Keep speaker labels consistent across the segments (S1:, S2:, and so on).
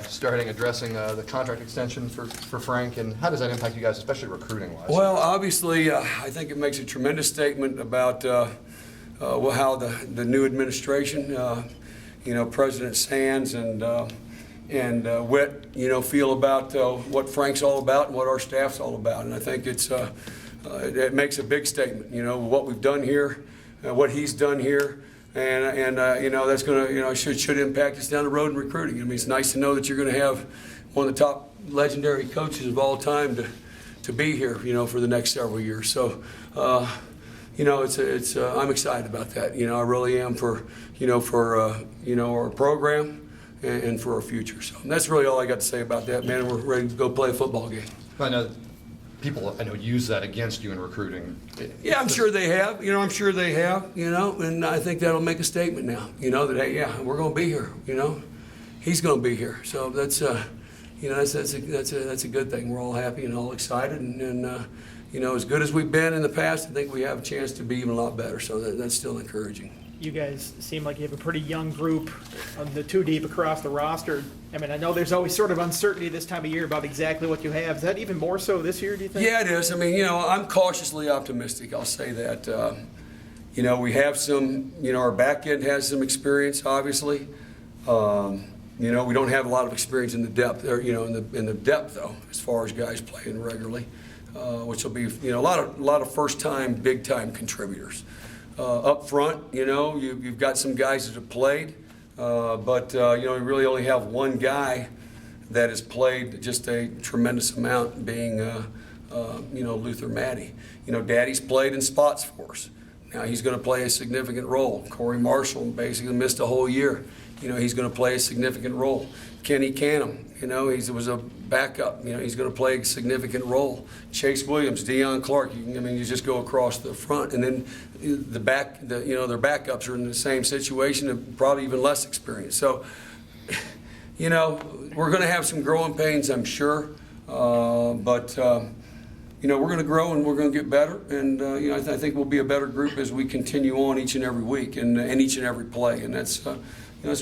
S1: Starting addressing the contract extension for Frank, and how does that impact you guys, especially recruiting-wise?
S2: Well, obviously, I think it makes a tremendous statement about how the new administration, President Sands and Witt, feel about what Frank's all about and what our staff's all about. And I think it makes a big statement. What we've done here, what he's done here. And that's going to, should impact us down the road in recruiting. I mean, it's nice to know that you're going to have one of the top legendary coaches of all time to be here, for the next several years. So, I'm excited about that. I really am for our program and for our future. So that's really all I got to say about that, man. We're ready to go play a football game.
S1: I know people use that against you in recruiting.
S2: Yeah, I'm sure they have. I'm sure they have. And I think that'll make a statement now. That hey, yeah, we're going to be here. He's going to be here. So that's that's a good thing. We're all happy and all excited, and as good as we've been in the past, I think we have a chance to be even a lot better. So that's still encouraging.
S3: You guys seem like you have a pretty young group of the two deep across the roster. I mean, I know there's always sort of uncertainty this time of year about exactly what you have. Is that even more so this year, do you think?
S2: Yeah, it is. I mean, I'm cautiously optimistic. I'll say that. We have some, our back end has some experience, obviously. We don't have a lot of experience in the depth, in the depth, though, as far as guys playing regularly, which will be, a lot of first-time, big-time contributors. Up front, you've got some guys that have played, but you really only have one guy that has played just a tremendous amount, being Luther Maddie. Daddy's played in spots for us. Now he's going to play a significant role. Corey Marshall basically missed a whole year. He's going to play a significant role. Kenny Canham, he was a backup. He's going to play a significant role. Chase Williams, Deion Clark. You just go across the front, and then their backups are in the same situation, and probably even less experience. So, we're going to have some growing pains, I'm sure, but we're going to grow and we're going to get better, and I think we'll be a better group as we continue on each and every week and each and every play, and that's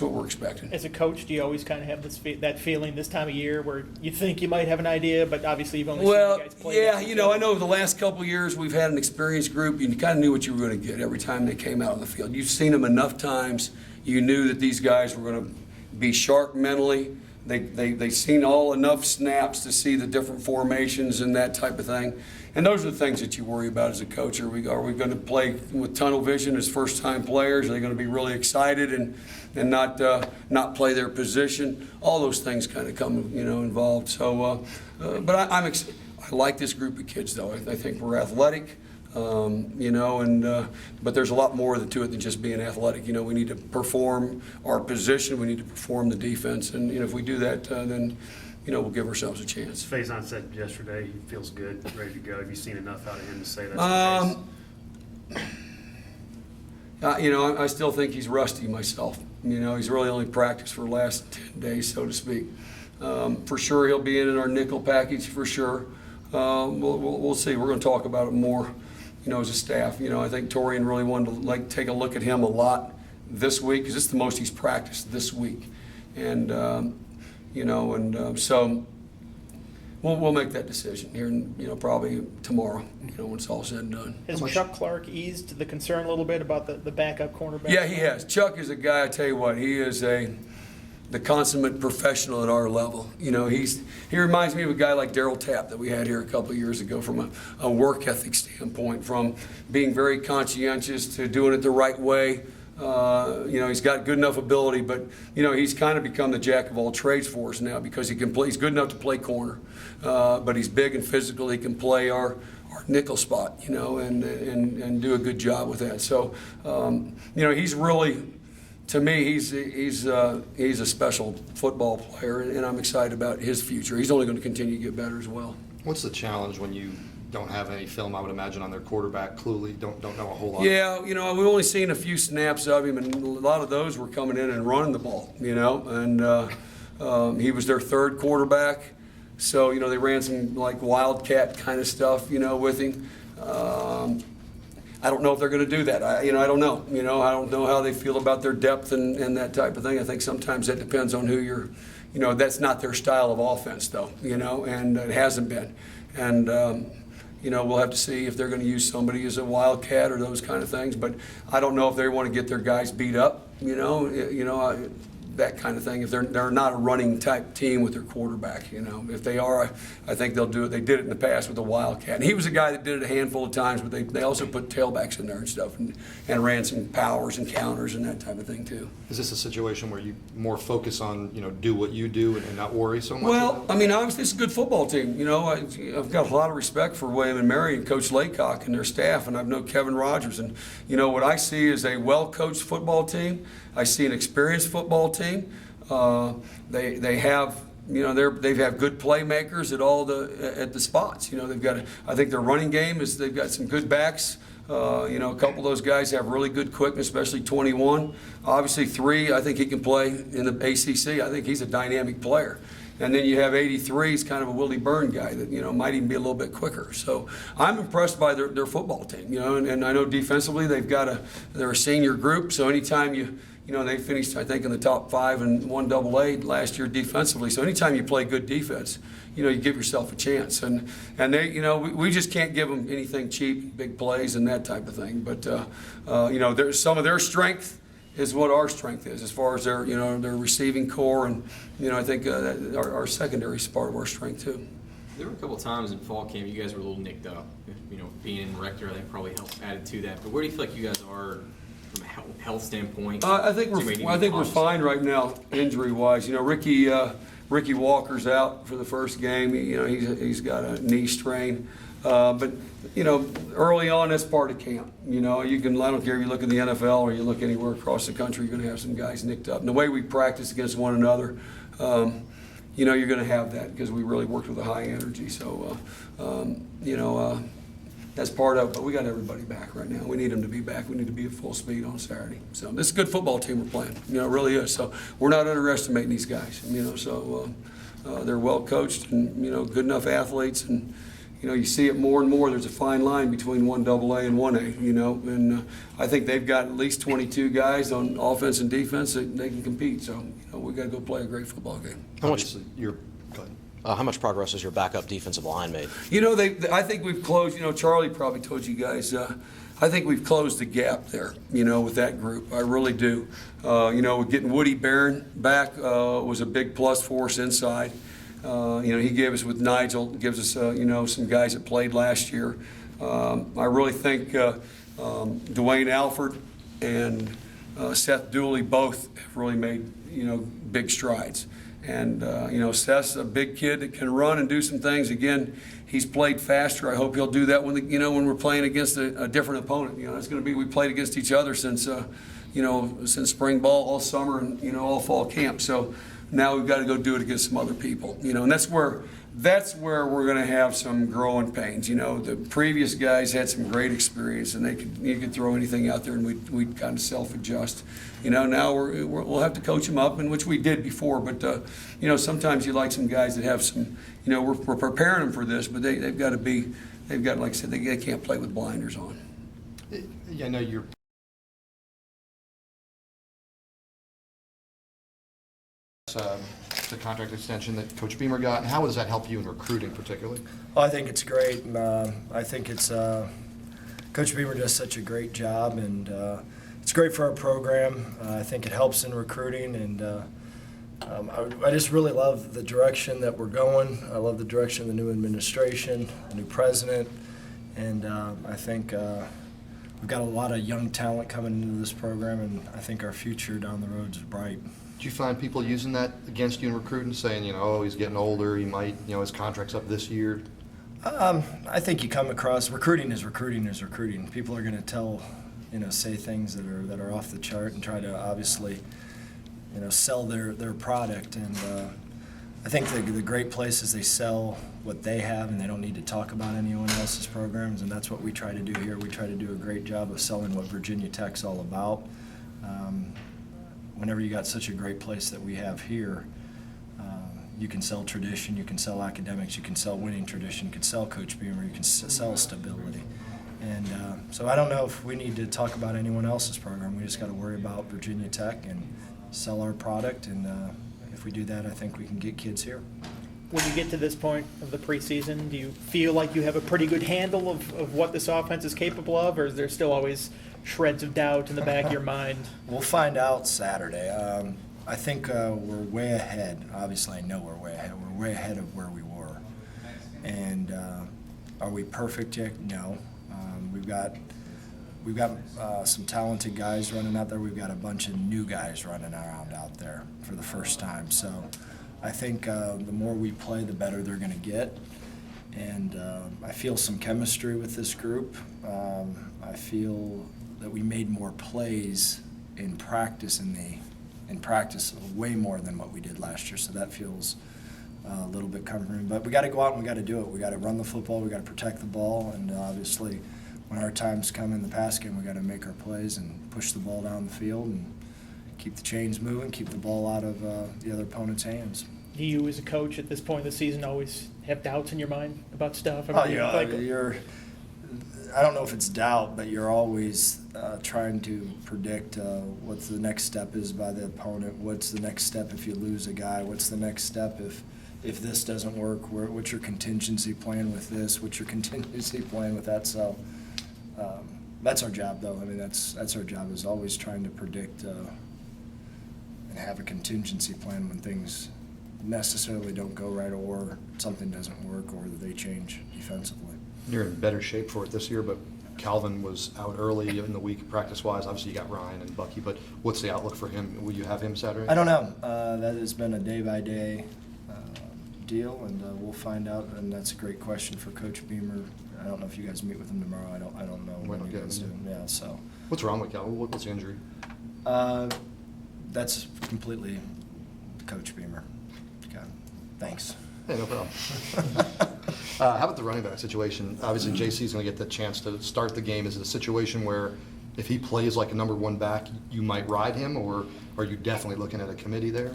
S2: what we're expecting.
S3: As a coach, do you always kind of have that feeling this time of year where you think you might have an idea, but obviously you've only seen you guys play?
S2: Yeah, I know the last couple of years we've had an experienced group, and you kind of knew what you were going to get every time they came out on the field. You've seen them enough times. You knew that these guys were going to be sharp mentally. They've seen enough snaps to see the different formations and that type of thing. And those are the things that you worry about as a coach. Are we going to play with tunnel vision as first-time players? Are they going to be really excited and not play their position? All those things kind of come involved. So, but I like this group of kids, though. I think we're athletic. But there's a lot more to it than just being athletic. We need to perform our position. We need to perform the defense, and if we do that, then we'll give ourselves a chance.
S4: Faison said yesterday he feels good, ready to go. Have you seen enough out of him to say that's the case?
S2: I still think he's rusty myself. He's really only practiced for the last 10 days, so to speak. For sure, he'll be in our nickel package for sure. We'll see. We're going to talk about it more. As a staff, I think Torian really wanted to take a look at him a lot this week because it's the most he's practiced this week, and so we'll make that decision here, probably tomorrow, when it's all said and done.
S3: Has Chuck Clark eased the concern a little bit about the backup cornerback?
S2: Yeah, he has. Chuck is a guy. I tell you what, he is the consummate professional at our level. He reminds me of a guy like Darryl Tapp that we had here a couple of years ago from a work ethic standpoint, from being very conscientious to doing it the right way. He's got good enough ability, but he's kind of become the jack of all trades for us now because he can play. He's good enough to play corner, but he's big and physical. He can play our nickel spot, and do a good job with that. So, he's really. To me, he's a special football player, and I'm excited about his future. He's only going to continue to get better as well.
S1: What's the challenge when you don't have any film, I would imagine, on their quarterback? Clearly don't know a whole lot.
S2: Yeah, we've only seen a few snaps of him, and a lot of those were coming in and running the ball, and he was their third quarterback. So, they ran some wildcat kind of stuff, with him. I don't know if they're going to do that. I don't know. I don't know how they feel about their depth and that type of thing. I think sometimes that depends on who that's not their style of offense, though, and it hasn't been. And, we'll have to see if they're going to use somebody as a wildcat or those kind of things. But I don't know if they want to get their guys beat up, that kind of thing. If they're not a running type team with their quarterback, if they are, I think they'll do it. They did it in the past with the Wildcat. And he was a guy that did it a handful of times, but they also put tailbacks in there and stuff and ran some powers and counters and that type of thing too.
S1: Is this a situation where you more focus on, do what you do and not worry so much?
S2: Well, obviously it's a good football team. I've got a lot of respect for William and Mary and Coach Laycock and their staff, and I've known Kevin Rogers. And, what I see is a well-coached football team. I see an experienced football team. They have they've had good playmakers at the spots. I think their running game is they've got some good backs. A couple of those guys have really good quickness, especially 21. Obviously 3, I think he can play in the ACC. I think he's a dynamic player. And then you have 83, he's kind of a Willie Byrne guy that, might even be a little bit quicker. So I'm impressed by their football team, and I know defensively they're a senior group. So anytime they finished, I think, in the top 5 in 1AA last year defensively. So anytime you play good defense, you give yourself a chance. And they, we just can't give them anything cheap, big plays and that type of thing. But, there's some of their strength is what our strength is as far as their receiving core. And, I think our secondary is part of our strength too.
S5: There were a couple times in fall camp you guys were a little nicked up. Being in Rector, I think probably helped added to that. But where do you feel like you guys are from a health standpoint?
S2: I think we're fine right now, injury-wise. Ricky Walker's out for the first game. He's got a knee strain. But early on, that's part of camp. I don't care if you look at the NFL or you look anywhere across the country, you're going to have some guys nicked up. And the way we practice against one another, you're going to have that because we really worked with a high energy. So, that's part of it. But we got everybody back right now. We need them to be back. We need to be at full speed on Saturday. So this is a good football team we're playing. It really is. So we're not underestimating these guys. They're well coached and good enough athletes. And you see it more and more. There's a fine line between 1AA and 1A. And I think they've got at least 22 guys on offense and defense that they can compete. So we got to go play a great football game.
S1: Go ahead.
S6: How much progress has your backup defensive line made?
S2: I think we've closed. Charlie probably told you guys. I think we've closed the gap there. With that group, I really do. Getting Woody Barron back was a big plus for us inside. He gave us with Nigel, gives us some guys that played last year. I really think Dwayne Alford and Seth Dooley both have really made big strides. And, Seth's a big kid that can run and do some things. Again, he's played faster. I hope he'll do that when when we're playing against a different opponent. It's going to be, we played against each other since spring ball all summer and, all fall camp. So now we've got to go do it against some other people, and that's where we're going to have some growing pains. The previous guys had some great experience, and you could throw anything out there, and we'd kind of self-adjust. Now we'll have to coach them up, and which we did before. But sometimes you like some guys that have some. We're preparing them for this, but they've got, like I said, they can't play with blinders on.
S1: I know you're. The contract extension that Coach Beamer got, and how does that help you in recruiting particularly?
S7: Well, I think it's great. I think it's Coach Beamer does such a great job, and it's great for our program. I think it helps in recruiting, and I just really love the direction that we're going. I love the direction of the new administration, the new president, and I think we've got a lot of young talent coming into this program, and I think our future down the road is bright.
S1: Do you find people using that against you in recruiting, saying, he's getting older, he might, his contract's up this year?
S7: I think you come across recruiting is recruiting is recruiting. People are going to say things that are off the chart and try to obviously, sell their product. And I think the great place is they sell what they have, and they don't need to talk about anyone else's programs. And that's what we try to do here. We try to do a great job of selling what Virginia Tech's all about. Whenever you got such a great place that we have here, you can sell tradition, you can sell academics, you can sell winning tradition, you can sell Coach Beamer, you can sell stability. And so I don't know if we need to talk about anyone else's program. We just got to worry about Virginia Tech and sell our product and if we do that, I think we can get kids here.
S3: When you get to this point of the preseason, do you feel like you have a pretty good handle of what this offense is capable of, or is there still always shreds of doubt in the back of your mind?
S7: We'll find out Saturday. I think we're way ahead. Obviously, I know we're way ahead. We're way ahead of where we were. And are we perfect yet? No. We've got some talented guys running out there. We've got a bunch of new guys running around out there for the first time. So I think the more we play, the better they're going to get. And I feel some chemistry with this group. I feel that we made more plays in practice way more than what we did last year. So that feels a little bit comforting. But we got to go out and we got to do it. We got to run the football. We got to protect the ball. And obviously, when our times come in the pass game, we got to make our plays and push the ball down the field and keep the chains moving, keep the ball out of the other opponent's hands.
S3: Do you, as a coach at this point in the season, always have doubts in your mind about stuff?
S7: Oh, yeah, I don't know if it's doubt, but you're always trying to predict what the next step is by the opponent. What's the next step if you lose a guy? What's the next step if this doesn't work? What's your contingency plan with this? What's your contingency plan with that? So that's our job, though. I mean, that's our job, is always trying to predict and have a contingency plan when things necessarily don't go right, or something doesn't work, or that they change defensively.
S1: You're in better shape for it this year, but Calvin was out early in the week practice-wise. Obviously, you got Ryan and Bucky, but what's the outlook for him? Will you have him Saturday?
S7: I don't know. That has been a day-by-day deal, and we'll find out. And that's a great question for Coach Beamer. I don't know if you guys meet with him tomorrow. I don't know when you guys do. Yeah. So.
S1: What's wrong with Calvin? What's the injury?
S7: That's completely Coach Beamer. Okay. Thanks.
S1: Hey, no problem. How about the running back situation? Obviously, JC's going to get the chance to start the game. Is it a situation where if he plays like a number one back, you might ride him, or are you definitely looking at a committee there?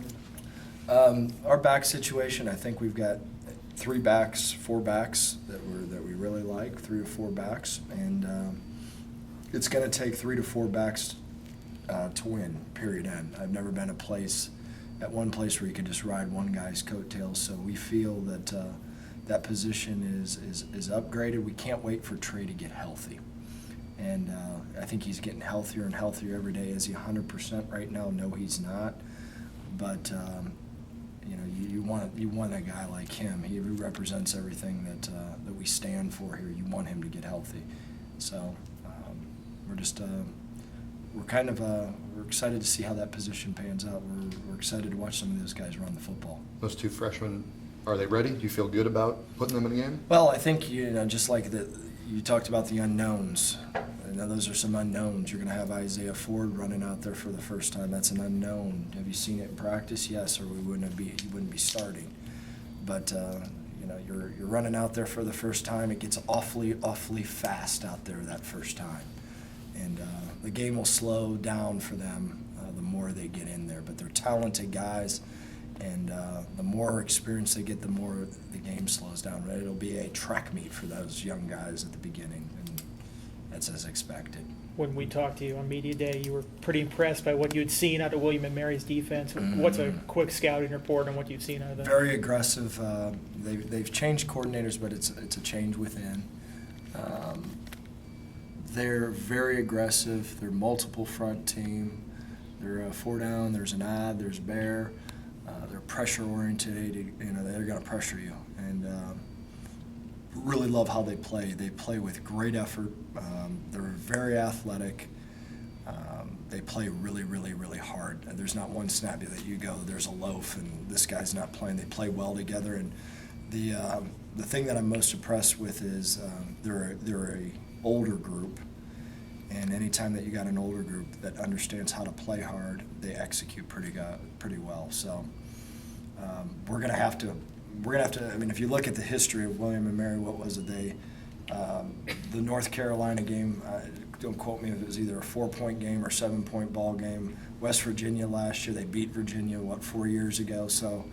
S7: Our back situation, I think we've got 4 backs that we really like, 3 or 4 backs, and it's going to take 3 to 4 backs to win. Period. End. I've never been at one place where you could just ride one guy's coattails. So we feel that that position is upgraded. We can't wait for Trey to get healthy, and I think he's getting healthier and healthier every day. Is he 100% right now? No, he's not. But you want a guy like him. He represents everything that we stand for here. You want him to get healthy. So we're excited to see how that position pans out. We're excited to watch some of those guys run the football.
S1: Those 2 freshmen, are they ready? Do you feel good about putting them in the game?
S7: Well, I think just like you talked about the unknowns. Those are some unknowns. You're going to have Isaiah Ford running out there for the first time. That's an unknown. Have you seen it in practice? Yes, or he wouldn't be starting. But you're running out there for the first time. It gets awfully fast out there that first time, and the game will slow down for them the more they get in there. But they're talented guys, and the more experience they get, the more the game slows down. Right? It'll be a track meet for those young guys at the beginning, and that's as expected.
S3: When we talked to you on Media Day, you were pretty impressed by what you'd seen out of William & Mary's defense. What's a quick scouting report on what you've seen out of them?
S7: Very aggressive. They've changed coordinators, but it's a change within. They're very aggressive. They're multiple front team. They're a 4 down. There's an odd. There's bear. They're pressure oriented. They're going to pressure you, and really love how they play. They play with great effort. They're very athletic. They play really, really, really hard. There's not one snap that you go, there's a loaf, and this guy's not playing. They play well together, and the thing that I'm most impressed with is they're a older group, and anytime that you got an older group that understands how to play hard, they execute pretty well. So we're gonna have to. I mean, if you look at the history of William & Mary, what was it? The North Carolina game, don't quote me if it was either a 4-point game or 7-point ball game. West Virginia last year, they beat Virginia, 4 years ago? So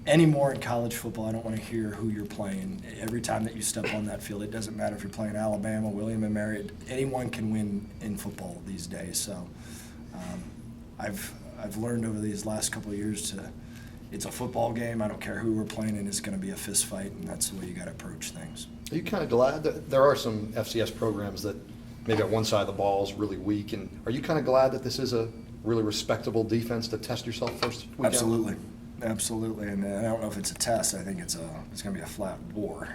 S7: anymore in college football, I don't want to hear who you're playing. Every time that you step on that field, it doesn't matter if you're playing Alabama, William & Mary, anyone can win in football these days. So I've learned over these last couple of years it's a football game. I don't care who we're playing in, it's going to be a fist fight, and that's the way you got to approach things.
S1: Are you kind of glad that there are some FCS programs that maybe on one side of the ball is really weak, and are you kind of glad that this is a really respectable defense to test yourself first weekend?
S7: Absolutely. Absolutely, and I don't know if it's a test. I think it's going to be a flat war.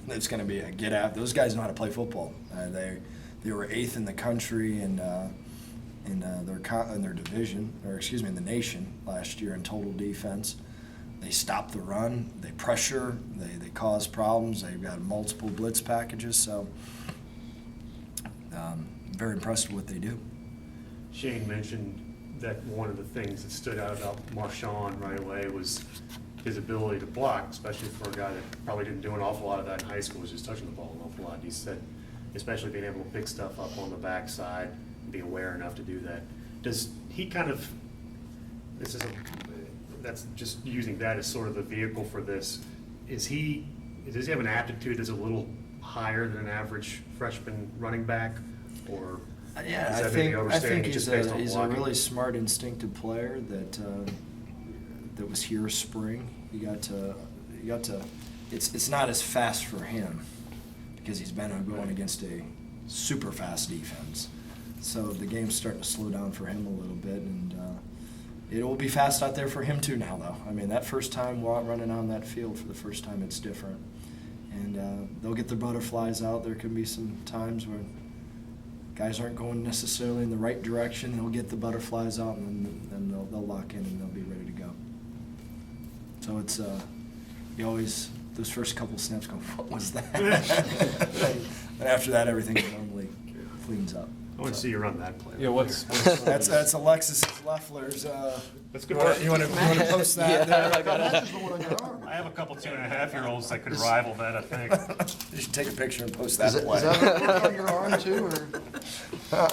S7: It's going to be a get out. Those guys know how to play football. They were 8th in the country in their division, or excuse me, in the nation last year in total defense. They stop the run, they pressure, they cause problems. They've got multiple blitz packages, so very impressed with what they do.
S4: Shane mentioned that one of the things that stood out about Marshawn right away was his ability to block, especially for a guy that probably didn't do an awful lot of that in high school, was just touching the ball an awful lot. He said, especially being able to pick stuff up on the backside and be aware enough to do that. Does he kind of, that's just using that as sort of the vehicle for this. Does he have an aptitude that's a little higher than an average freshman running back, or
S7: Yeah,
S4: is that maybe
S7: I
S4: overstating
S7: think
S4: it
S7: he's
S4: just based on
S7: a
S4: blocking?
S7: really smart, instinctive player that was here spring. He got to. It's not as fast for him because he's been going against a super fast defense. So the game's starting to slow down for him a little bit, and it will be fast out there for him too now, though. I mean, that first time running on that field for the first time, it's different. And they'll get their butterflies out. There can be some times where guys aren't going necessarily in the right direction. They'll get the butterflies out, and then they'll lock in and they'll be ready to go. So it's you always, those first couple snaps go, what was that? And after that, everything normally cleans up.
S4: I want to see you run that play.
S8: Yeah,
S7: That's Alexis Loeffler's.
S4: That's good.
S7: You want to post that? there?
S4: I have a couple 2.5-year-olds that could rival that, I think.
S7: You should take a picture and post that
S1: Is
S7: play.
S1: that on your arm too, or?